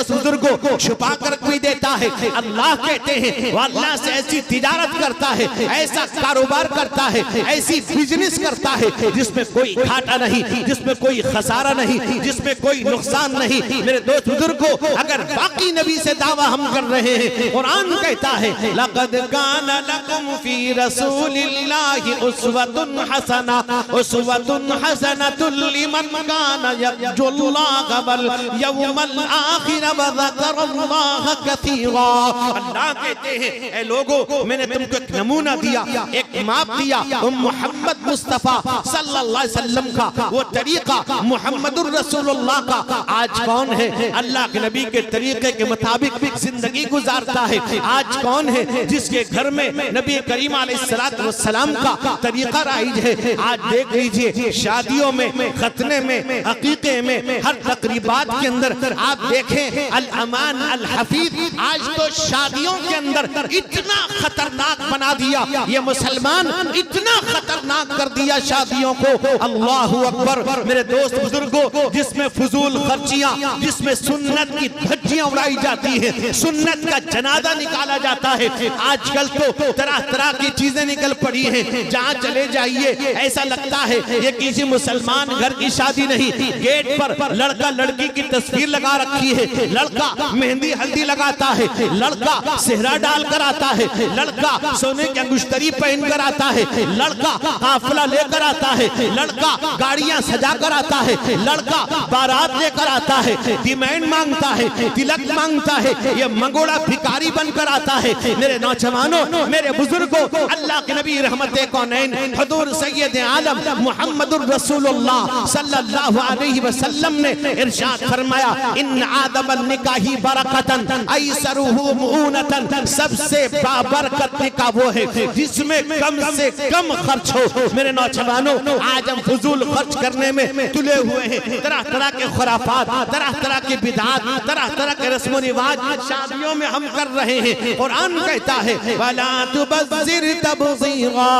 दोस्त बुजुर्गों छुपा कर कोई देता है। अल्लाह कहते हैं वो अल्लाह से ऐसी तिजारत करता है, ऐसा कारोबार करता है, ऐसी बिजनेस करता है जिसमें कोई घाटा नहीं, जिसमें कोई खसारा नहीं, जिसमें कोई नुकसान नहीं। मेरे दोस्त बुजुर्गों अगर बाकी नबी से दावा हम कर रहे हैं, कुरान कहता है लक़द काना लकुम फी रसूलिल्लाहि उस्वतुन हसना, उस्वतुन हसनतुन लिमन काना यर्जुल्लाह वल यौमल आखिर व ज़करल्लाह कसीरा। अल्लाह कहते हैं ए लोगों मैंने तुमको एक नमूना दिया, एक माप दिया, मोहम्मद मुस्तफा सल्लल्लाहु अलैहि वसल्लम का वो तरीका मुहम्मदुर रसूलुल्लाह का। आज कौन है अल्लाह के नबी के तरीके के मुताबिक जिंदगी गुजारता है? आज कौन है जिसके घर में नबी करीम अलैहिस्सलातु वस्सलाम का तरीका राइज है? आज देख लीजिए शादियों में, खतने में, अकीके में, हर तकरीबात के अंदर आप देखें अल अमान अल हफीज। आज तो शादियों के अंदर इतना खतरनाक बना दिया ये मुसलमान, इतना खतरनाक कर दिया शादियों को। अल्लाहु अकबर। मेरे दोस्त बुजुर्गों जिसमें फजूल खर्चियां, जिसमें सुन्नत की धज्जियां उड़ाई जाती है, सुन्नत का जनाजा निकाला जाता है। आजकल तो तरह तरह की चीजें निकल पड़ी हैं, जहाँ चले जाइए ऐसा लगता है ये किसी मुसलमान घर की शादी नहीं। गेट पर लड़का लड़की की तस्वीर लगा रखी है, लड़का मेहंदी हल्दी लगाता है, लड़का सेहरा डाल कर आता है, लड़का सोने की अंगुष्तरी पहन कर आता है, लड़का काफिला लेकर आता है, लड़का गाड़ियां सजा कर आता है, लड़का बारात लेकर आता है, डिमांड मांगता है, तिलक मांगता है, ये मंगोड़ा भिखारी बनकर आता है। मेरे नौजवानों, मेरे बुजुर्गों, अल्लाह के नबी रहमते कौनैन हुजूर सैयद आलम मुहम्मदुर रसूलुल्लाह सल्लल्लाहु अलैहि वसल्लम ने इरशाद फरमाया इन आदमन निकाही बरकतन ऐसरुहु मुऊनतन। सबसे बाबरकत निकाह वो है जिसमें कम से कम खर्च हो। मेरे नौजवानों आज हम फजूल खर्च करने में तुले हुए हैं। तरह तरह के खुराफात, तरह तरह के बिदात, तरह तरह के रस्म रिवाज शादियों में हम कर रहे हैं। कुरान कहता है वला तुबज़िर तबज़ीरा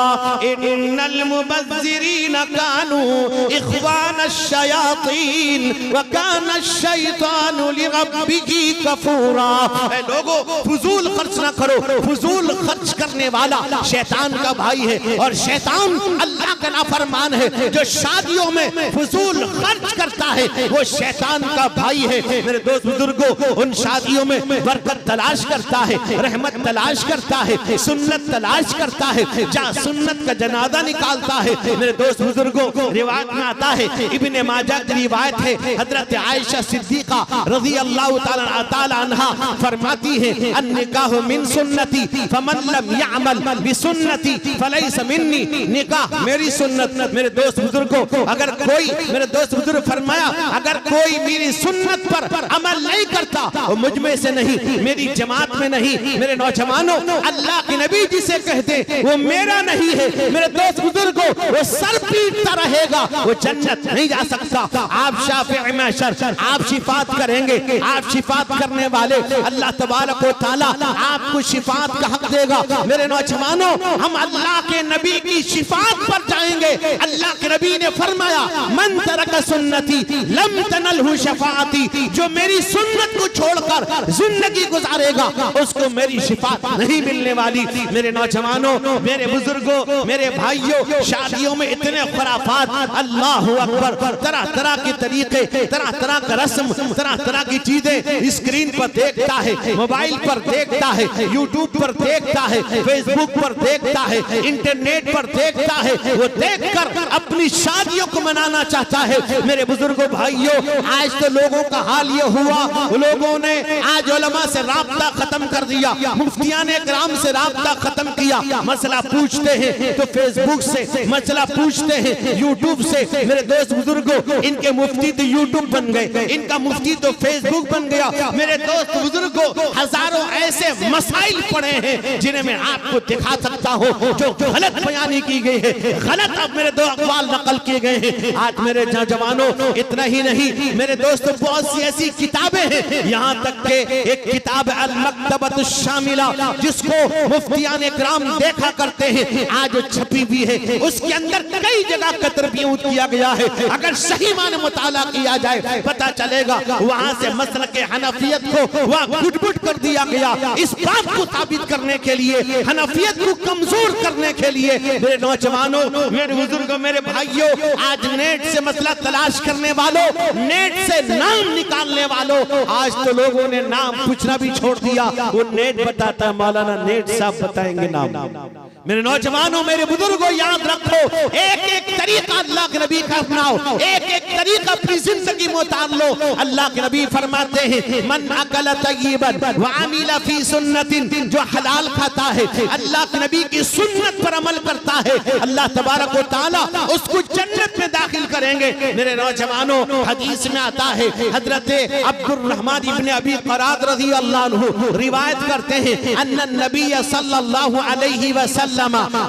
इन्नल मुबज़्ज़िरीन कानू इख्वानश शयातीन व काना शैतानु लिरब्बिही कफूरा। लोगों फजूल खर्च ना करो, फजूल खर्च करने वाला शैतान का भाई है और शैतान अल्लाह का नाफरमान है। जो शादियों में फजूल खर्च करता है वो शैतान का भाई है। मेरे दोस्त बुजुर्गों उन शादियों में बरकत तलाश करता है, रहमत तलाश करता है, सुन्नत तलाश करता है, जहाँ सुन्नत का जनाजा निकालता है। मेरे दोस्त बुजुर्गों रिवायत में आता है, इब्ने माजा की रिवायत है, हजरत आयशा सिद्दीका रज़ी अल्लाह ताला अन्हा फरमाती है अन्निकाहु मिन सुन्नती फमन लम यअमल बिसुन्नती फलैस मिन्नी। निकाह मेरी सुन्नत। मेरे दोस्त बुजुर्गों अगर कोई, मेरे दोस्त बुजुर्ग फरमाया अगर कोई मेरी सुन्नत पर अमल नहीं करता वो मुझ में से नहीं, मेरी जमात में नहीं। मेरे नौजवानों अल्लाह के नबी जिसे कहते वो मेरा नहीं है। मेरे दोस्त बुजुर्गों वो सर पीटता रहेगा, वो जन्नत नहीं जा सकता। आप शाफ़िई महशर, आप शिफात करेंगे, आप शिफात करने वाले अल्लाह तबारक व तआला आपको शिफात का हक देगा। मेरे नौजवानों हम अल्लाह के नबी की शिफात पर जाएंगे। अल्लाह के नबी ने फरमाया मन तरक सुन्नती लम तनलहु शफाअती। जो मेरी सुन्नत को छोड़कर जिंदगी गुजारेगा उसको मेरी शिफात नहीं मिलने वाली। मेरे नौजवानों, मेरे बुजुर्गों, मेरे भाइयों, शादियों में इतने खुराफात, अल्लाह अकबर, तरह तरह के तरीके, तरह तरह का रस्म, तरह तरह की चीजें स्क्रीन पर देखता है, मोबाइल पर देखता है, यूट्यूब पर देखता है, फेसबुक पर देखता है, इंटरनेट पर देखता है। वो देखकर अपनी शादियों को मनाना चाहता है। मेरे बुजुर्गों भाइयों आज तो लोगों का हाल ये हुआ, लोगों ने आज उलमा से राब्ता खत्म कर दिया, मुफ्तियान इकराम से राब्ता खत्म किया। मसला पूछते हैं तो फेसबुक से, मसला पूछते हैं यूट्यूब से। मेरे दोस्त बुजुर्गों इनके मुफ्ती तो यूट्यूब बन गए, इनका मुफ्ती तो फेसबुक बन गया। मेरे दोस्त बुजुर्गों हजारों ऐसे मसाइल पड़े हैं जिन्हें मैं आपको दिखा सकता हूँ जो गलत बयानी की गई है, गलत अब मेरे दो अक़वाल नकल किए गए हैं। आज मेरे जवानों इतना ही नहीं नहीं मेरे दोस्तों, बहुत सी ऐसी किताबें हैं, यहाँ तक के एक किताब अल-मक्तबत शामिला जिसको मुफ्तियान इकराम देखा करते हैं, आज छपी हुई है। उसके अंदर कई जगह का तरबियत किया गया है। अगर सही माने मुताला किया जाए पता चलेगा वहां से मसलक हनफियत को वह गुट-गुट कर दिया गया। इस बात को साबित करने के लिए, हनफियत को कमजोर करने के लिए, मेरे नौजवानों, मेरे बुजुर्गों, मेरे भाइयों, आज नेट से मसला तलाश करने वालों, नेट से नाम निकालने वालों, आज तो लोगों ने नाम पूछना भी छोड़ दिया। वो नेट बताता है, मौलाना नेट साहब बताएंगे नाम। मेरे नौजवानों, मेरे बुजुर्गों, याद रखो, एक एक तरीका अल्लाह के नबी का अपनाओ, एक एक तरीका अपनी जिंदगी में उतार लो। अल्लाह के नबी फरमाते हैं, मन अकल तय्यबन व अमिल फी सुन्नतिन, जो हलाल खाता है, अल्लाह के नबी की सुन्नत पर अमल करता है, अल्लाह तबारक व तआला उसको जन्नत में दाखिल करेंगे। मेरे नौजवानों, हदीस में आता है, हजरत अब्दुर्रहमान इब्न अबी क़राद रज़ी अल्लाह अन्हु रिवायत करते हैं, अन्ना नबी सल्लल्लाहु अलैहि वसल्लम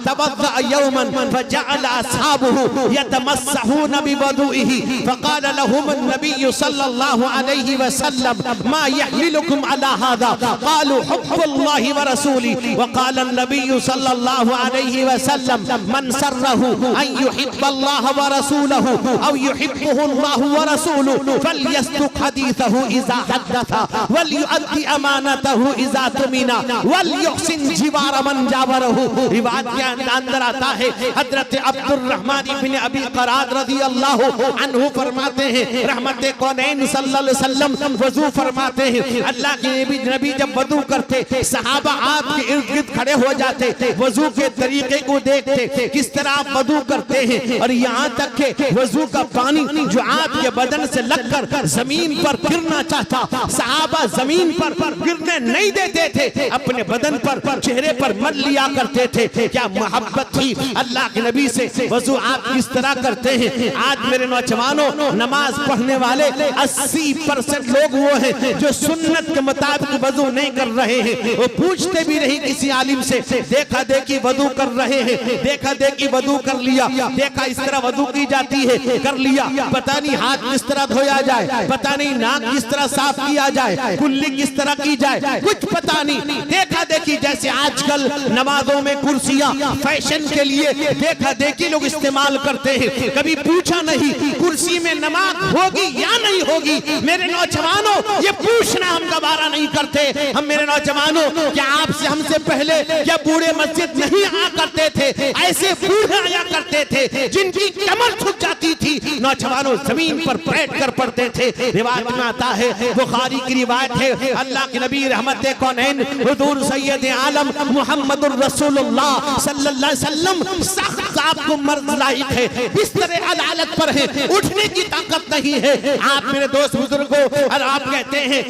तवद्दअ यौमन फजअल असहाबुहु यतमस्सहून बिवुदुइहि फक़ाल लहुम नबी सल्लल्लाहु अलैहि वसल्लम मा यहमिलुकुम अला हादा क़ालू हुब्बुल्लाहि व रसूलिहि वक़ाल नबी सल्लल्लाहु अलैहि वसल्लम मन सर्रहु अन युहिब्बल्लाह व रसूलहु औ युहिब्बुहुल्लाह व रसूलुहु फलयस्दुक़ हदीसहु इज़ा हद्दसा वलयुअद्दि अमानतहु इज़ा तुमिना वलयुहसिन जिवार मन जावरहु। रिवायत के अंदर आता है, हजरत अब्दुर्रहमान इब्न अबी क़राद रज़ी अल्लाह अन्हु फरमाते हैं, रहमत कौनैन सल्लल्लाहु अलैहि वसल्लम वज़ू फरमाते हैं। अल्लाह के नबी जब वज़ू करते, सहाबा आपके इर्द गिर्द खड़े हो जाते, वज़ू के तरीके को देखते, किस तरह आप वज़ू करते हैं, और यहाँ तक के वज़ू का पानी जो आपके बदन से लगकर जमीन पर गिरना चाहता, सहाबा जमीन पर गिरने नहीं देते थे, अपने बदन पर, चेहरे पर मल लिया करते थे। क्या मोहब्बत थी अल्लाह के नबी से। वज़ू आप किस तरह करते हैं? आज मेरे नौजवानों, नमाज पढ़ने वाले 80% लोग वो हैं जो सुन्नत के मुताबिक वज़ू नहीं कर रहे हैं। वो पूछते भी नहीं किसी आलिम से, देखा देखी वज़ू कर रहे हैं, देखा देखी वज़ू कर लिया, देखा इस तरह वज़ू की जाती है, कर लिया, पता नहीं हाथ किस तरह धोया जाए, पता नहीं नाक किस तरह साफ किया जाए, कुल्ली किस तरह की जाए, कुछ पता नहीं। देखा देखी, जैसे आजकल नमाजों में कुर्सियां फैशन के लिए देखा देखी लोग इस्तेमाल करते हैं, कभी पूछा नहीं कुर्सी में नमाज होगी या नहीं होगी। मेरे नौजवानों, ये पूछना हम दोबारा नहीं करते। हम मेरे नौजवानों, क्या आपसे हमसे पहले क्या बूढ़े मस्जिद नहीं आया करते थे? ऐसे बूढ़े आया करते थे जिनकी कमर झुक जाती थी, नौजवानों जमीन पर बैठ कर पढ़ते थे। रिवायत में आता है, बुखारी की रिवायत है, अल्लाह के नबी रहमत कौनैन हुजूर सैयद आलम मुहम्मदुर रसूलुल्लाह सल्लल्लाहु अलैहि वसल्लम सख्त आपको मर्द लायक है, बिस्तर अदालत पर है, उठने की ताकत नहीं है। आप मेरे दोस्त बुजुर्गों, और आप कहते हैं,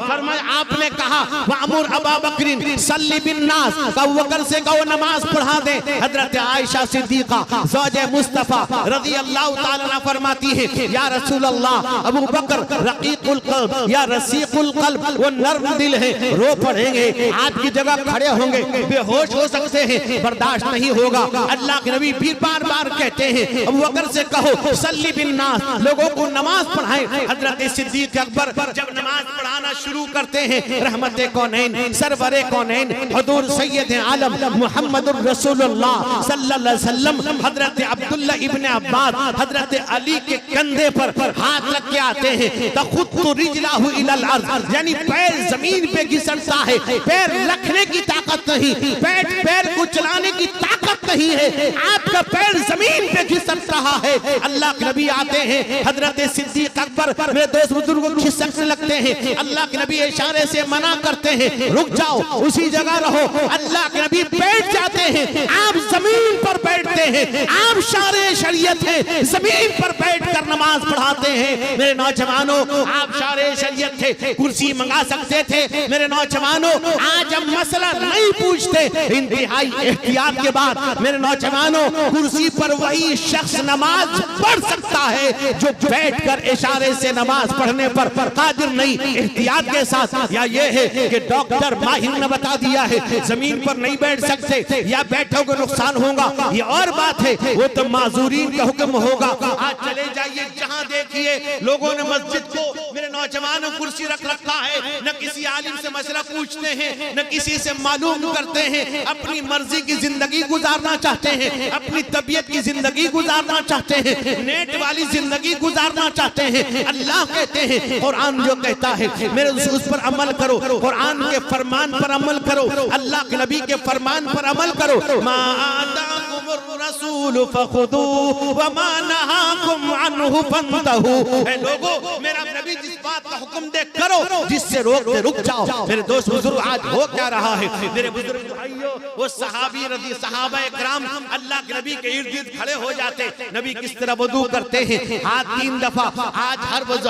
फरमाया आपने कहा वामुर अबा बकरिन सल्ली बिन नास, अबू बकर से कहो नमाज पढ़ा दे। हजरत आयशा सिद्दीका ज़ौजे मुस्तफा रज़ी अल्लाह ताला अन्हा फरमाती है, या रसूल अल्लाह, अबू बकर रकीकुल क़ल्ब या रसीकुल क़ल्ब, वो नर्म दिल है, रो पड़ेंगे, आपकी जगह खड़े होंगे, बेहोश हो सकते हैं, बर्दाश्त नहीं होगा। अल्लाह के नबी फिर बार बार कहते हैं, अबू बकर से कहो सल्ली बिन नास, लोगों को नमाज पढ़ाएं। हजरत सिद्दीक अकबर जब नमाज पढ़ाना शुरू करते हैं, रहमत कौनैन सरवरे कौनैन हुजूर सैयद आलम मुहम्मदुर रसूलुल्लाह सल्लल्लाहु अलैहि वसल्लम हजरत अब्दुल्ला इब्न अब्बास हजरत अली के कंधे पर हाथ रख के आते हैं, तखुत्तु रिजलहु इलल अर्ज़, यानी पैर जमीन पे घिसटता है, पैर रखने की ताकत नहीं, पैर को चलाने की ताकत नहीं है, आपका पैर जमीन पे घिसट रहा है। अल्लाह के नबी आते हैं, हजरत सिद्दीक अकबर मेरे दोस्त बुजुर्गों को खिसकने लगते हैं। अल्लाह के नबी इशारे से मना करते हैं, रुक जाओ, उसी जगह रहो। अल्लाह के नबी बैठ जाते हैं, आप जमीन पर बैठते हैं, आप शारे शरीयत हैं, जमीन पर बैठकर नमाज पढ़ाते हैं। मेरे नौजवानों, आप शारे शरीयत थे, कुर्सी मंगा सकते थे। मेरे नौजवानों, आज हम मसला नहीं पूछते, इंतहाई एहतियात के बाद मेरे नौजवानों, कुर्सी पर वही शख्स नमाज पढ़ सकता सकता है जो बैठकर इशारे से नमाज पढ़ने पर कादिर नहीं, एहतियात के साथ। या ये है कि डॉक्टर माहिर ने बता दिया है जमीन पर नहीं बैठ सकते या बैठोगे नुकसान होगा, ये और बात है, वो तो माजूरीन का हुक्म होगा। आज चले जाइए जहां देखिए लोगों ने मस्जिद को, मेरे नौजवानों, कुर्सी रख रखा है, न किसी आलिम से मसला पूछते हैं, न किसी से मालूम करते हैं, अपनी मर्जी की जिंदगी गुजारना चाहते हैं, अपनी तबीयत की जिंदगी गुजारना चाहते हैं, नेट वाली जिंदगी गुजारना चाहते हैं। अल्लाह कहते हैं, कुरान जो कहता है मेरे उस पर अमल करो, कुरान के फरमान पर अमल करो, अल्लाह के नबी के फरमान पर अमल करो। मा आताकुमुर रसूल फखुदूहु व मा नहाकुम अन्हु फंतहू। ऐ लोगों, मेरा नबी जिस बात का हुक्म दे करो, जिससे रोकते रुक जाओ। मेरे दोस्त बुजुर्ग, आज हो क्या रहा है मेरे बुजुर्ग भाइयों, वो सहाबी रजी सहाबा इकराम अल्लाह के नबी के इर्द गिर्द खड़े हो जाते। नबी किस तरह वजू करते हैं, हाथ 3 दफा। आज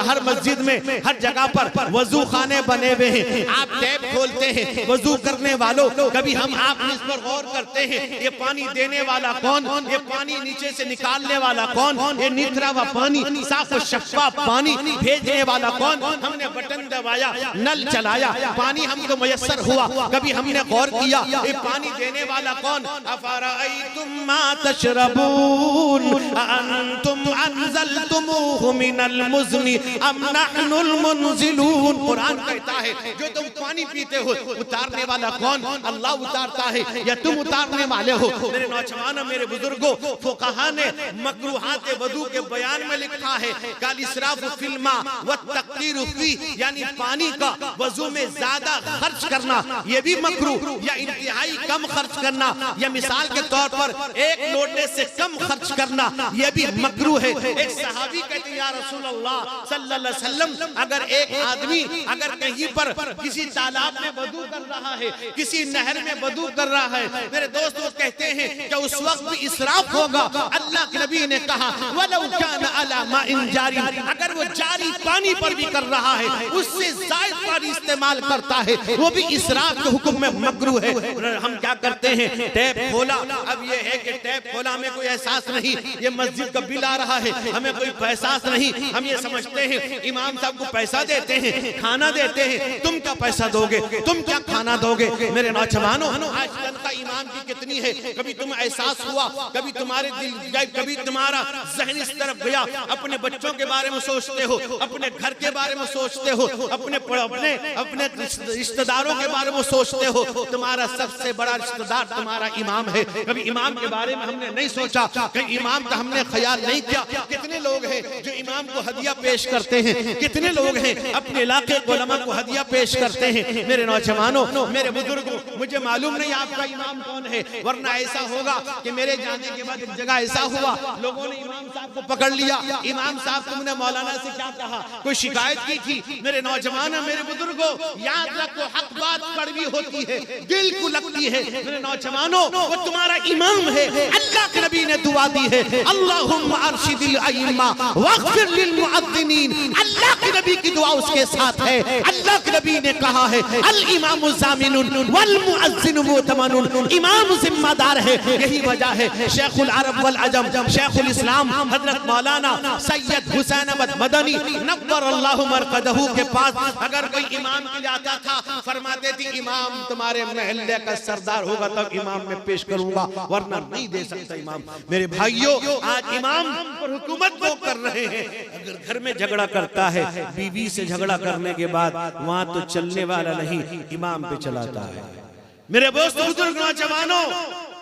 हर मस्जिद में हर जगह पर वजू खाने बने हुए हैं। आप टैप खोलते हैं वजू करने वालों, कभी हम आप इस पर गौर करते हैं, ये पानी देने वाला कौन, ये पानी नीचे से निकालने वाला कौन, ये निथरा हुआ पानी, साफ और शफाफ पानी भेजने वाला कौन। हमने बटन दबाया, नल चलाया, पानी हमको मयस्सर हुआ, कभी हमने गौर किया ये पानी देने वाला कौन। अफराअयतुम मा तशरबून अंतुम अनज़लतुमूहु मिनल मुज़नी अम नहनुल मुनज़िलून। कुरान कहता है जो तुम पानी पीते हो उतारने वाला कौन, अल्लाह उतारता है या तुम उतारने वाले हो। मेरे नौजवानों, मेरे बुजुर्गों, फुक़हा ने मकरूहात वज़ू के बयान में लिखा है काल इसराफ़ फिल मा व तक़दीर फी, यानी पानी का वज़ू में ज्यादा खर्च करना ये भी मकरूह, या इंतहाई कम खर्च करना, या मिसाल के तौर पर 1 लोटे से कम खर्च करना ये भी मकरूह है। एक सहाबी कहते हैं या रसूल अल्लाह सल्लल्लाहु अलैहि वसल्लम, अगर एक आदमी अगर कहीं पर किसी तालाब में वज़ू कर रहा है, किसी नहर में वज़ू कर रहा है, मेरे दोस्त वो कहते हैं कि उस वक्त भी इसराफ होगा। अल्लाह के नबी ने कहा वलौ काना अला माइन जारी, अगर वो जारी पानी पर भी कर रहा है, उससे जायद पानी इस्तेमाल करता है, वो भी इसराफ के हुक्म में मकरूह है। हम क्या करते हैं, टैप खोला, अब ये है कि टैप खोला हमें कोई एहसास नहीं, ये मस्जिद का बिल आ रहा है, हमें कोई एहसास नहीं। हम ये समझते हैं इमाम साहब को पैसा देते हैं, खाना देते हैं, तुम क्या पैसा दोगे, तुम क्या खाना दोगे। मेरे नौजवानों, आज तनख्वाह इमाम की कितनी है, कभी तुम एहसास हुआ, कभी तुम्हारे दिल गए, कभी तुम्हारा ज़हन इस तरफ गया, अपने बच्चों के बारे में सोचते हो, अपने घर के बारे में सोचते हो, अपने रिश्तेदारों के बारे में सोचते हो। तुम्हारा सबसे बड़ा रिश्तेदार तुम्हारा इमाम है। कभी इमाम के बारे में हमने नहीं सोचा, कहीं इमाम का हमने ख्याल नहीं किया। कितने लोग हैं जो इमाम को हदिया पेश करते हैं, कितने लोग हैं अपने इलाके के उलमा को हदिया पेश करते हैं। मेरे नौजवानों, मेरे बुजुर्गों, मुझे मालूम नहीं आपका इमाम कौन है, वरना ऐसा होगा कि मेरे जाने के बाद एक जगह ऐसा हुआ, लोगों ने इमाम साहब को पकड़ लिया, इमाम साहब तुमने मौलाना से क्या कहा, कोई शिकायत की थी। मेरे नौजवानों, मेरे बुजुर्गों, याद रखो हक बात कड़वी होती है, दिल को लगती है। मेरे नौजवानों, वो तुम्हारा इमाम है। अल्लाह के नबी ने दुआ दी है, अल्लाहुम्मा अरशिदिल अइम्मा वग़फिर लिल मुअद्दिनीन। अल्लाह के नबी की दुआ उसके साथ है। अल्लाह के नबी ने कहा है अल इमामु ज़ामिनुन वल मुअज्जिनु मुतमनुन, इमाम जिम्मेदार है। यही वजह है शेखुल अरब वल अजम, शेखुल इस्लाम हजरत मौलाना सैयद हुसैन अहमद मदनी नव्वरल्लाहु मरकदहू के पास अगर कोई इमाम के लिए आता था, फरमाते थे इमाम तुम्हारे महल्ले का सरदार होगा तब इमाम में पेश करूंगा, वरना नहीं दे सकता इमाम। मेरे भाइयों, आज इमाम पर हुकूमत वो कर रहे हैं। अगर घर में झगड़ा करता है, बीवी से झगड़ा करने के बाद वहां तो चलने वाला नहीं, इमाम पे चलाता है। मेरे दोस्त बुजुर्ग नौजवानों,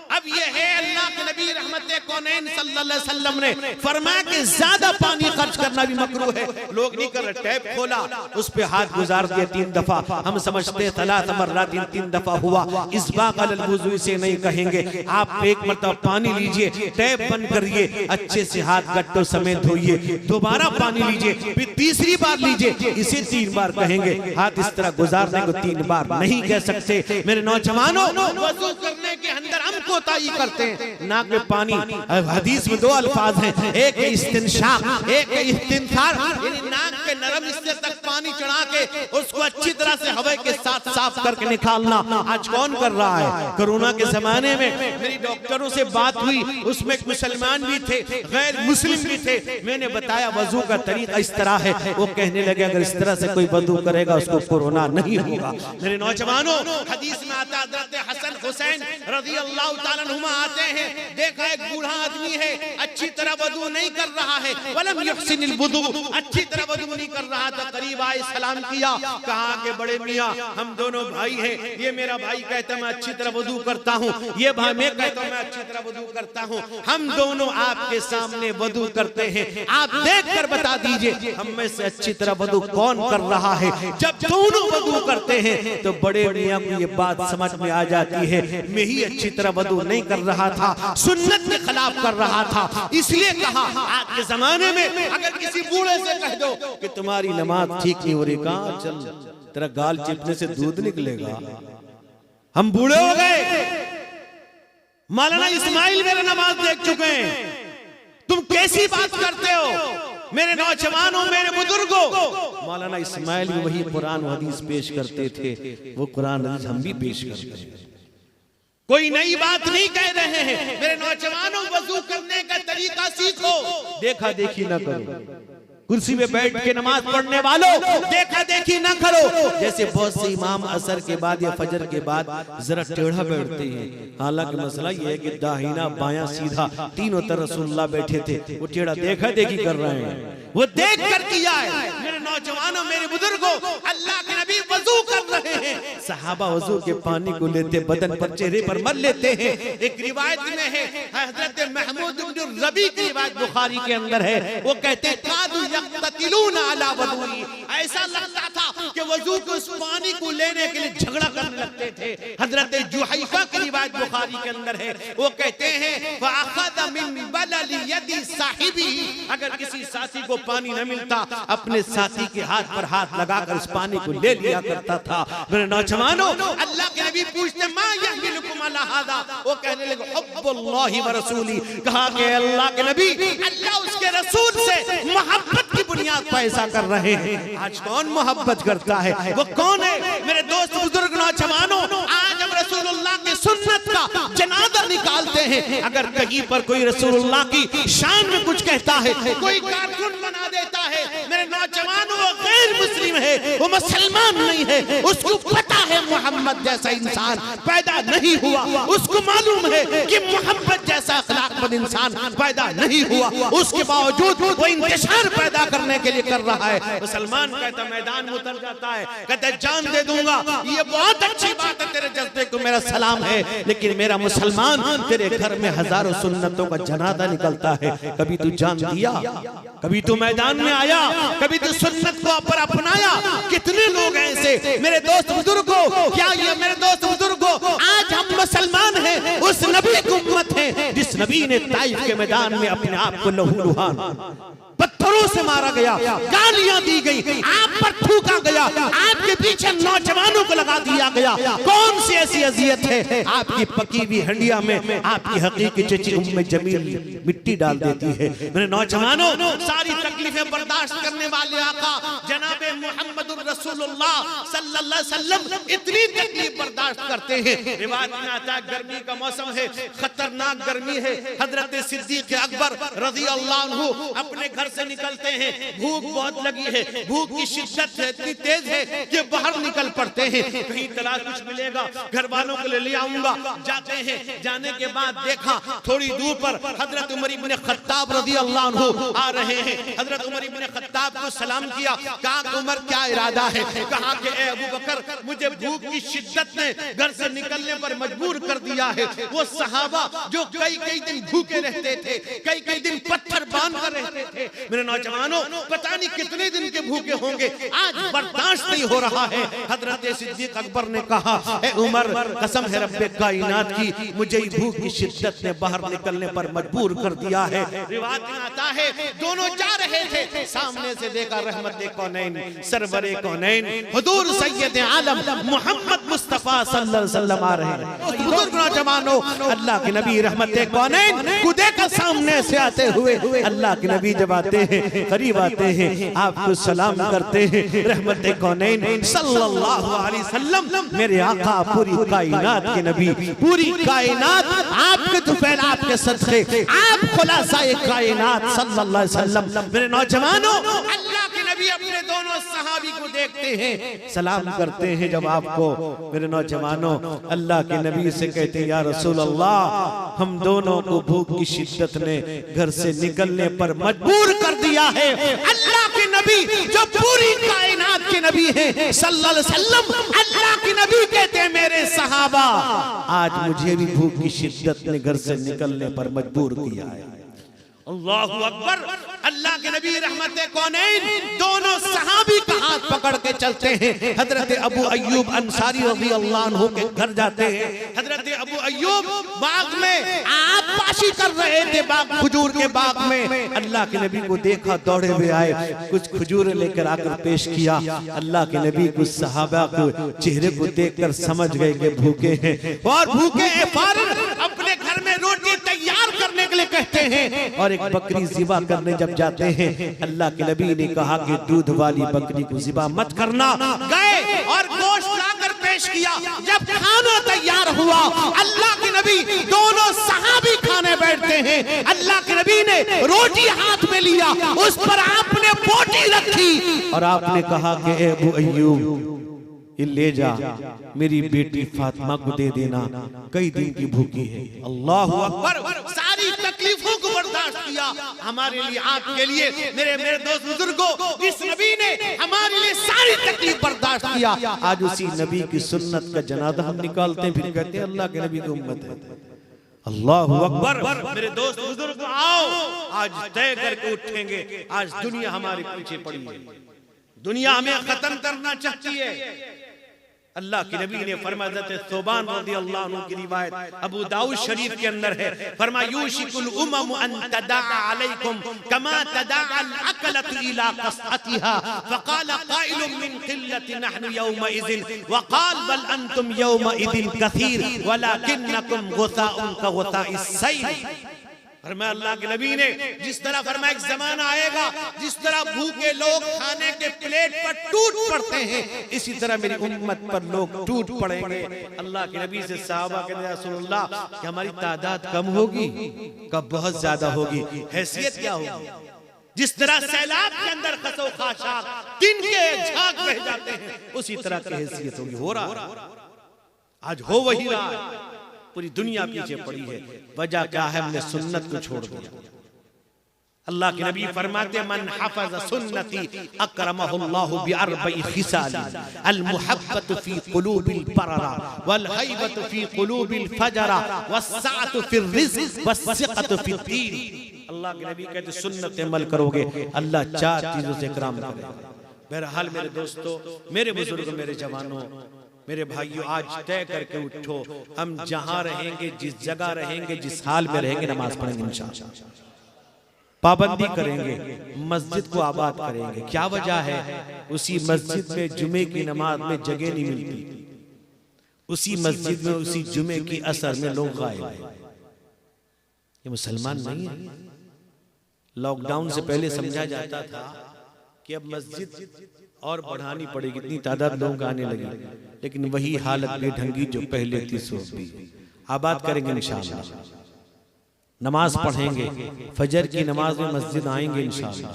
अब ये है अल्लाह के नबी रहमत कौनैन सल्लल्लाहु अलैहि वसल्लम ने फरमाया कि ज्यादा पानी खर्च करना भी मकरूह है। लोग नहीं कर रहे, टैप खोला, उस पे हाथ गुजार दिए 3 दफा। हम समझते तलात मर्रात 3 दफा हुआ, इस्बाग अलल वुज़ू से नहीं कहेंगे। आप एक मरतबा पानी लीजिए, टैप बंद करिए, अच्छे से हाथ गट्टों समेत धोइए, दोबारा पानी लीजिए, फिर तीसरी बार लीजिए, इसे 3 बार कहेंगे। हाथ इस तरह गुजारने को 3 बार नहीं कह सकते। मेरे नौजवानों, वज़ू करने के अंदर हमको कोताही करते हैं। नाक में पानी, हदीस में 2 अल्फाज हैं, एक इस्तिंशाक, एक इस्तिंसार, यानी नाक के नरम हिस्से तक पानी चढ़ा के उसको अच्छी तरह से हवा के साथ दांत साफ करके निकालना आज कौन कर रहा है? कोरोना के जमाने में मेरी डॉक्टरों से बात हुई, उसमें मुसलमान भी थे, गैर मुस्लिम भी थे। मैंने बताया वजू का तरीका इस तरह है। वो कहने लगे अगर इस तरह से कोई वजू करेगा उसको कोरोना नहीं होगा। मेरे नौजवानों, हदीस में आता हज़रत हसन हुसैन रज़ी अल्लाह तआला अन्हुमा आते हैं, देखा एक बूढ़ा आदमी है, अच्छी तरह वजू नहीं कर रहा है, वलम युहसिनिल वुदू, अच्छी तरह वजू नहीं कर रहा था। करीब आए, सलाम किया, कहा कि बड़े मियाँ हम दोनों भाई हैं, ये मेरा भाई कहता मैं अच्छी तरह वजू करता हूँ, ये भाई मैं कहता हूँ मैं अच्छी तरह वजू करता हूँ, हम दोनों आपके सामने वजू करते हैं, आप देखकर बता दीजिए हम में से अच्छी तरह वजू कौन कर रहा है। जब दोनों वजू करते हैं तो बड़े मियां को ये बात समझ में आ जाती है, मैं ही अच्छी तरह वजू नहीं कर रहा था, सुन्नत के खिलाफ कर रहा था। इसलिए कहा आज के जमाने में अगर किसी बूढ़े से कह दो कि तुम्हारी नमाज ठीक नहीं हो रही, कहा चल तेरा गाल चिपने से दूध निकलेगा, हम बूढ़े हो गए। मौलाना इस्माइल मेरा नमाज देख चुके हैं, तुम कैसी बात करते हो? मेरे नौजवानों, मेरे बुजुर्गों, मौलाना इस्माइल भी वही कुरान और हदीस पेश करते थे, वो कुरान हदीस हम भी पेश करते हैं। कोई नई बात नहीं कह रहे हैं। मेरे नौजवानों, वजू करने का तरीका सीखो, देखा देखी ना करो। कुर्सी में बैठ के नमाज पढ़ने वालों, देखा देखी ना करो। जैसे बहुत से इमाम असर के बाद या फजर के बाद जरा टेढ़ा बैठते हैं, हालांकि मसला ये है कि दाहिना बायां सीधा तीनों तरफ रसूलुल्लाह बैठे थे, वो टेढ़ा देखा देखी कर रहे हैं, वो देख कर किया है। मेरे नौजवानों, मेरे बुजुर्गों, अल्लाह के नबी वजू कर रहे हैं, सहाबा वजू के पानी को लेते बदन पर चेहरे पर मल लेते हैं। एक रिवायत में है, हजरत महमूद इब्न रबी की रिवायत बुखारी के अंदर है, वो कहते हैं कादू यक्ततिलून अला वज़ूई, ऐसा लगता था कि वजू के उस पानी को लेने के लिए झगड़ा करने लगते थे। हजरत जुहैफा की रिवायत बुखारी के अंदर है, वो कहते हैं फअखज़ मिन बलली यदी साहिबी, अगर किसी साथी को पानी न मिलता अपने साथी के हाथ पर हाथ लगाकर उस पानी को ले लिया करता था। मेरे नौजवानों, अल्लाह के नबी पूछते मा यहमिलुकुम अला हादा, वो कहने लगे हुब्बुल्लाहि व रसूली, कहा कि अल्लाह के नबी, अल्लाह उसके रसूल से मोहब्बत की बुनियाद पर ऐसा कर रहे हैं। आज कौन मोहब्बत करता है? वो कौन है? मेरे दोस्त बुजुर्ग नौजवानों, आज हम रसूलुल्लाह की सुन्नत का जनाजा निकालते हैं। अगर कहीं पर कोई रसूलुल्लाह की शान में कुछ कहता है, कोई कार्टून बना देता है, मेरे नौजवानों, वो गैर मुस्लिम है, वो मुसलमान नहीं है, उसको पता है मोहम्मद जैसा इंसान पैदा नहीं हुआ, उसको मालूम है कि मोहम्मद जैसा अखलाकमंद इंसान पैदा नहीं हुआ, उसके बावजूद वो इंतशार पैदा करने के लिए कर रहा है। मुसलमान कहता मैदान में उतर जाता है, कहता जान दे दूंगा, ये बहुत अच्छी बात है, तेरे जज्बे को मेरा सलाम है, लेकिन मेरा मुसलमान, तेरे घर में हजारों सुन्नतों का जनाजा निकलता है, कभी तू जान दिया, कभी तू मैदान में आया, कभी तू सुन्नत को पर अपनाया? कितने लोग ऐसे? मेरे दोस्त बुजुर्गों, क्या ये मेरे दोस्त बुजुर्गों, आज हम मुसलमान हैं, उस नबी की उम्मत हैं जिस नबी ने ताइफ के मैदान में अपने आप को लहूलुहान पत्थरों से मारा गया, गालियां दी गई, आप पर थूका गया, आपके पीछे नौजवानों को लगा दिया गया। कौन सी ऐसी अजियत है? आपकी पकी हुई हंडिया में आपकी हकीकी चची उम्मे जमील मिट्टी डाल देती है। मेरे नौजवानों, सारी तकलीफें बर्दाश्त करने वाले आका जनाबे मुहम्मदुर रसूलुल्लाह सल्लल्लाहु अलैहि वसल्लम इतनी तकलीफ बर्दाश्त करते हैं। रिवायत में आता है गर्मी का मौसम है, खतरनाक गर्मी है, हजरत सिद्दीक अकबर रज़ी अल्लाह अन्हु अपने घर से निकलते हैं, भूख बहुत लगी है, भूख की शिद्दत इतनी तेज है कि बाहर निकल पड़ते हैं, कहीं तलाश कुछ मिलेगा, घर वालों को ले आऊंगा। जाते हैं, जाने के बाद देखा थोड़ी दूर पर हजरत उमर इब्न खत्ताब रज़ी अल्लाह अन्हु आ रहे हैं। हजरत उमर इब्न खत्ताब को सलाम किया, कहा उमर क्या इरादा है? कहा कि ए अबू बकर, मुझे भूख की शिद्दत ने घर से निकलने पर मजबूर कर दिया है। वो सहाबा जो कई कई दिन भूखे रहते थे, कई कई दिन पत्थर बांध कर रहते थे, मेरे नौजवानों पता नहीं कितने दिन के भूखे होंगे, आज बर्दाश्त नहीं हो रहा है। हजरत सिद्दीक अकबर ने कहा, ए उमर, कसम है रब्बे कायनात की, मुझे भूख की शिद्दत ने बाहर निकलने पर मजबूर कर दिया है। रिवायत में आता है दोनों जा रहे थे, सामने से देखा रहमत कौनैन सरवरे कौनैन हुजूर सैयद आलम मोहम्मद मुस्तफा सल्लल्लाहु अलैहि वसल्लम आ रहे हैं। बुजुर्ग नौजवानों, अल्लाह के नबी रहमत कौनैन को देखकर सामने से आते हुए अल्लाह के नबी जब आते हैं, करीब आते हैं, आपको सलाम करते हैं, रहमत रहमत कौनैन सल्लल्लाहु अलैहि वसल्लम मेरे आका, पूरी कायनात के नबी, पूरी कायनात आपके तुफैल, आपके सदक़े, आप खुलासाए कायनात सल्लल्लाहु अलैहि वसल्लम। मेरे नौजवानों, अल्लाह के नबी अपने दोनों सहाबी को देखते हैं, सलाम करते हैं जब आपको, मेरे नौजवानों अल्लाह के नबी से कहते हैं, या रसूल अल्लाह, हम दोनों को भूख की शिद्दत ने घर से निकलने पर मजबूर कर दिया है। अल्लाह के नबी जो पूरी कायनात के नबी हैं सल्लल्लाहु अलैहि वसल्लम, अल्लाह के नबी कहते हैं, मेरे सहाबा, आज मुझे भी भूख की शिद्दत ने घर से निकलने पर मजबूर किया है। अल्लाहु अकबर। अल्लाह के नबी रहमत कौनैन दोनों सहाबी का हाथ पकड़ के चलते हैं। हजरत अबू अय्यूब अंसारी रज़ी अल्लाह अन्हु के घर जाते हैं। हजरत अबू अय्यूब बाग में आबपाशी कर रहे थे, बाग खजूर के बाग में। अल्लाह के नबी को देखा, दौड़े हुए आए, कुछ खजूर लेकर आकर पेश किया। अल्लाह के नबी कुछ सहाबा को चेहरे को देखकर समझ गए कि भूखे हैं, और भूखे अपने घर में रोटी तैयार करने के लिए कहते हैं, और एक बकरी ज़िबा करने जब जाते हैं, अल्लाह के नबी ने कहा कि दूध वाली बकरी को ज़िबा मत करना। गए और गोश्त लाकर पेश किया। जब खाना तैयार हुआ, अल्लाह के नबी दोनों सहाबी खाने बैठते हैं। अल्लाह के नबी ने रोटी हाथ में लिया, उस पर आपने बोटी रखी और आपने कहा कि ए अबू अय्यूब, ये ले जा, मेरी बेटी फातिमा को दे देना, कई दिन की भूखी है। अल्लाह अकबर। सारी तकलीफों को बर्दाश्त किया हमारे लिए, आपके लिए, मेरे दोस्त बुजुर्गों, इस नबी ने हमारे लिए सारी तकलीफ बर्दाश्त किया। आज उसी नबी की सुन्नत का जनाजा हम निकालते हैं, फिर कहते हैं अल्लाह के नबी की उम्मत है। अल्लाह अकबर। मेरे दोस्त बुजुर्ग, आओ आज तय करके उठेंगे। आज दुनिया हमारे पीछे पड़ी है, दुनिया हमें खत्म करना चाहती है। अल्लाह के नबी ने फरमाया, हज़रत सोबान रज़ियल्लाहु अन्हु की रिवायत अबू दाऊद शरीफ के अंदर है, फरमाया यूशिकुल उमम अन तदाअ अलैकुम कमा तदाअ अल-अकलतु इला क़स्अतिहा फ़क़ाल क़ाइलुम मिन क़िल्लति नहनु यौमइज़िन वक़ाल बल अंतुम यौमइज़िन कसीर वलाकिन्नकुम गुसाउन कग़ुसाइस सैल। फरमाया अल्लाह के नबी ने, जिस तरह फरमाया एक जमाना आएगा जिस तरह भूखे लोग खाने के प्लेट पर टूट पड़ते हैं, इसी तरह मेरी उम्मत पर लोग टूट पड़ेंगे। अल्लाह के नबी से सहाबा कहते हैं, या रसूलल्लाह, कि हमारी तादाद कम होगी? कब बहुत ज्यादा होगी। हैसियत क्या होगी? जिस तरह सैलाब के अंदर खसो खाशाक तिनके झाग बह जाते हैं, उसी तरह की हैसियत होगी। हो रहा, आज हो वही रहा है। पूरी दुनिया पीछे पड़ी है। वजह क्या है? हमने सुन्नत को छोड़ दिया। अल्लाह के नबी फरमाते, मन हफ़ज़ सुन्नती अकरमहुल्लाहु बिअरबई खिसाल अल मुहब्बतु फी क़ुलूबिल बररा वल हैबतु फी क़ुलूबिल फजरा वस्सअतु फिर रिज़्क़ वस्सिक़तु फिद दीन। अल्लाह के नबी कहते, सुन्नत अमल करोगे, अल्लाह चार चीजों से इकराम करेगा। बहरहाल मेरे दोस्तों, मेरे बुजुर्ग, मेरे जवानों, मेरे भाइयों, आज तय करके उठो, हम जहां रहेंगे, जिस जगह रहेंगे, जिस हाल में रहेंगे, नमाज पढ़ेंगे इंशाअल्लाह। पाबंदी करेंगे, मस्जिद को आबाद करेंगे। क्या वजह है? उसी मस्जिद में जुमे की नमाज में जगह नहीं मिलती, उसी मस्जिद में उसी जुमे की असर में लोग गायब हैं। ये मुसलमान नहीं है। लॉकडाउन से पहले समझा जाता था कि अब मस्जिद और बढ़ानी पड़ेगी, इतनी तादाद लोग आने लगी, लेकिन वही हालत बेढंगी जो पहले थी सो भी। आबाद करेंगे इंशाअल्लाह, नमाज पढ़ेंगे, फजर की नमाज में मस्जिद आएंगे इंशाअल्लाह।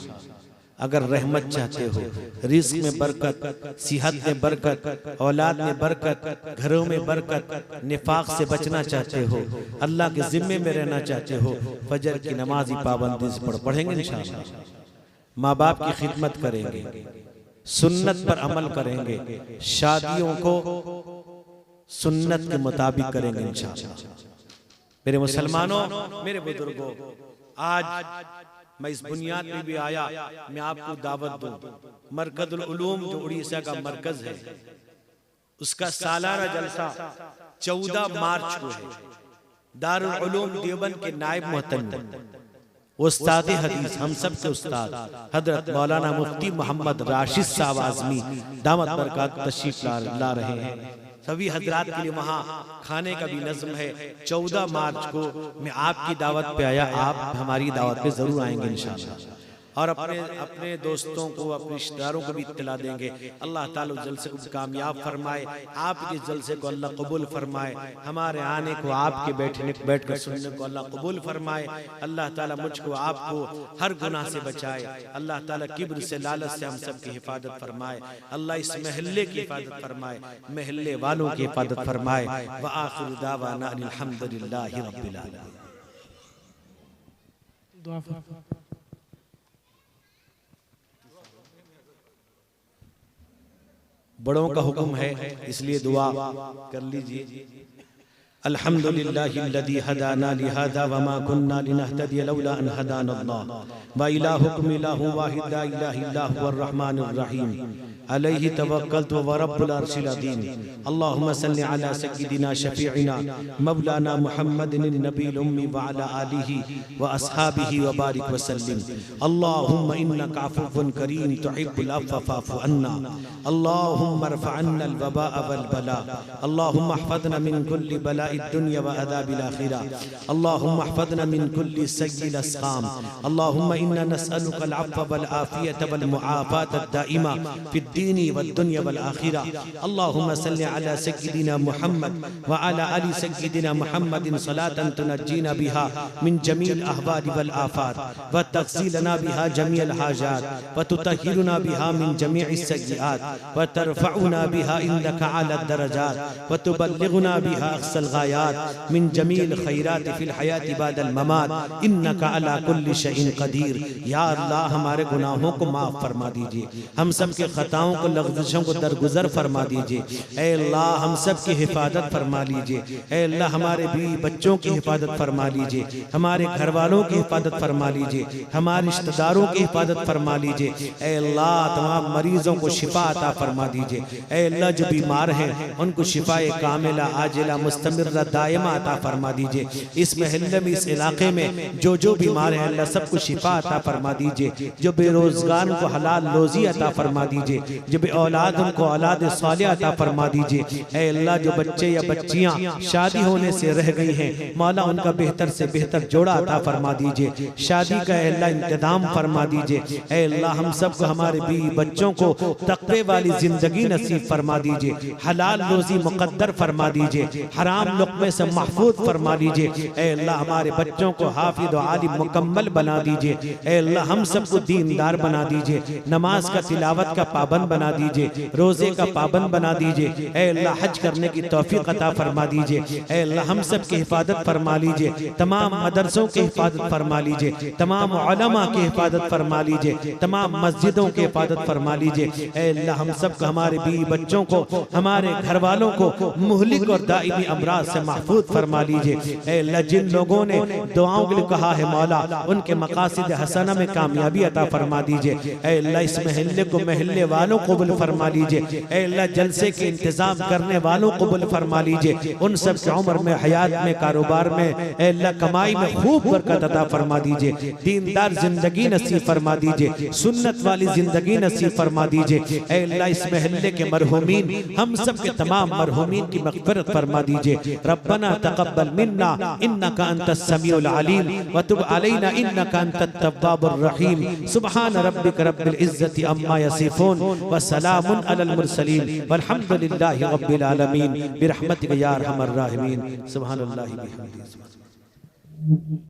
अगर रहमत चाहते हो, रिज़्क़ में बरकत, सेहत में बरकत, औलाद में बरकत, घरों में बरकत, निफाक से बचना चाहते हो, अल्लाह के जिम्मे में रहना चाहते हो, फजर की नमाज ही पाबंदी से पढ़ेंगे इंशाअल्लाह। माँ बाप की खिदमत करेंगे, सुन्नत पर अमल करेंगे, शादियों को सुन्नत के मुताबिक करेंगे इंशाअल्लाह। मेरे मुसलमानों, मेरे बुजुर्गों, आज मैं इस बुनियाद में भी आया, मैं आपको दावत दूं। मरकज़ुल उलूम जो उड़ीसा का मरकज है, उसका सालाना जलसा 14 मार्च को है। दारुल उलूम देवबंद के नायब मुहतमिम उस्ताद हदीस, हम सब के उस्ताद हजरत मौलाना मुफ्ती मोहम्मद राशिद साहब आज़मी दामत बरकत तशरीफ ला रहे हैं। सभी हजरात के लिए वहाँ खाने का भी नज़्म है। 14 मार्च को मैं आपकी दावत पे आया, आप हमारी दावत पे जरूर आएंगे इंशाअल्लाह। और अपने अपने दोस्तों को, अपने रिश्तेदारों को भी इत्तला देंगे। अल्लाह ताला उस जलसे को कामयाब फरमाए, आपके जलसे को अल्लाह कबूल फरमाए, हमारे आने को, आपके बैठकर सुनने को अल्लाह कबूल फरमाए। अल्लाह ताला मुझको आपको हर गुनाह से बचाए। अल्लाह ताला किब्र से, लालच से हम सब की हिफाजत फरमाए। अल्लाह इस महल्ले की हिफाजत फरमाए, महल्ले वालों की हिफाजत फरमाए। व आखिरु दावाना अल्हम्दुलिल्लाहि रब्बिल आलमीन। बड़ों का हुक्म है इसलिए दुआ कर लीजिए। अल्हम्दुलिल्लाहिल्लज़ी हदाना लिहाज़ा वमा कुन्ना लिनहतदिया लौला अन हदानल्लाह व इलाहुकुम इलाहुन वाहिद ला इलाहा इल्ला हुवर रहमानुर रहीम अलैहि तवक्कलतु व रब्बुल अर्शिल अज़ीम। अल्लाहुम्मा सल्लि अला सय्यिदिना शफीइना मौलाना मुहम्मदिन नबील उम्मी व अला आलिहि व अस्हाबिहि व बारिक व सल्लिम। अल्लाहुम्मा इन्नका अफ़ुव्वुन करीम तुहिब्बुल अफ़्व फ़अफ़ु अन्ना। अल्लाहुम्मा इरफ़अ अन्ना अल वबाअ वल बला। अल्लाहुम्मा अहफ़ज़ना मिन कुल्लि बलाइद दुनिया व अज़ाबिल आखिरह। अल्लाहुम्मा अहफ़ज़ना मिन कुल्लि सय्यिल अस्क़ाम। अल्लाहुम्मा इन्ना नसअलुका अल अफ़्व वल आफ़ियत वल मुआफ़ात अद-दाइमा फ़िद दीनी वद दुनिया वल आखिरह। अल्लाहुम्मा सल्लि अला सय्यिदिना मुहम्मद व अला आलि सय्यिदिना मुहम्मदिन सलातन तुनज्जीना बिहा मिन जमील अहवाल वल आफात व तग़सीलना बिहा जमीअल हाजात व तुतहिरुना बिहा मिन जमीइस सय्यिआत व तरफ़उना बिहा इंदका अला दरजात व तुबल्लिगुना बिहा अक़सल गायात मिन जमील खैरात फिल हयाति बादल ममात इन्नका अला कुल्लि शैइन क़दीर। या अल्लाह हमारे गुनाहों को माफ़ फरमा दीजिए, हम सब के खताओं को, लग़्ज़िशों को दरगुजर फरमा दीजिए। ऐ अल्लाह हम सब की हिफाजत फरमा लीजिए। ऐ अल्लाह हमारे बीवी बच्चों की हिफाजत फरमा लीजिए, हमारे घर वालों की हिफाजत फरमा लीजिए, हमारे रिश्तेदारों की हिफाजत फरमा लीजिए। ऐ अल्लाह तमाम मरीजों को शिफा अता फरमा दीजिए। ऐ अल्लाह जो बीमार हैं उनको शिफाए कामिला आजिला मुस्तमिर्रा दायमा अता फरमा दीजिए। इस महल्ले में, इस इलाके में जो बीमार हैं अल्लाह सबको शिफा अता फरमा दीजिए। जो बेरोजगार को हलाल रोजी अता फरमा दीजिए, जो बे औलाद उनको औलाद सालिह अता फरमा दीजिए। ऐ अल्लाह जो बच्चे या बच्चियां शादी होने से रह गई हैं मौला उनका बेहतर से बेहतर जोड़ा अता फरमा दीजिए, शादी का अल्लाह इंतजाम फरमा दीजिए। ऐ अल्लाह हम सबको, हमारे बीवी बच्चों को तक़वे वाली जिंदगी नसीब फरमा दीजिए, हलाल रोजी मुक़द्दर फरमा दीजिए, हराम लुक़मे से महफूज फरमा लीजिए। ऐ अल्लाह हमारे बच्चों को हाफिज़ व आलिम मुकम्मल बना दीजिए। ऐ अल्लाह हम सबको दीनदार बना दीजिए, नमाज का तिलावत का पाबंद बना दीजिए, रोजे का पाबंद बना दीजिए। ऐ अल्लाह हज करने की तौफीक अता फरमा दीजिए। ऐ अल्लाह हम सब की हिफाजत फरमा लीजिए, तमाम मदरसों की हिफाजत फरमा लीजिए, तमाम उलमा की हिफाजत फरमा लीजिए, तमाम मस्जिदों की हिफाजत फरमा लीजिए। ऐ अल्लाह हम सब को, हमारे बीवी बच्चों को, हमारे घर वालों को मुहलिक और दाइमी अमराज से महफूज फरमा लीजिए। ऐ अल्लाह जिन लोगों ने दुआओं के लिए कहा है मौला उनके मकासिद हसना में कामयाबी अता फरमा दीजिए। ऐ अल्लाह इस महल्ले को, महल्ले वालों को कबूल फरमा लीजिए। ऐ अल्लाह जलसे के इंतजाम करने वालों को कबूल फरमा लीजिए, उन सब की उम्र में, हयात में, कारोबार में, ऐ अल्लाह कमाई में खूब बरकत अता फरमा दीजिए, दीनदार जिंदगी नसीब फरमा दीजिए, सुन्नत वाली जिंदगी नसीब फरमा दीजिए। ऐ अल्लाह इस महल्ले के मरहूमीन, हम सब के तमाम मरहूमीन की मग़फ़िरत फरमा दीजिए। रब्बना तक़ब्बल मिन्ना इन्नका अंतस समीउल अलीम व तुब अलैना इन्नका अंतत तव्वाबुर रहीम। सुब्हान रब्बिक रब्बिल इज़्ज़ति अम्मा यसिफून व सलामुन अलल मुरसलीन वल्हम्दुलिल्लाहि रब्बिल आलमीन बिरहमतिका या अरहमर राहिमीन। सुब्हानल्लाहि व बिहम्दिही।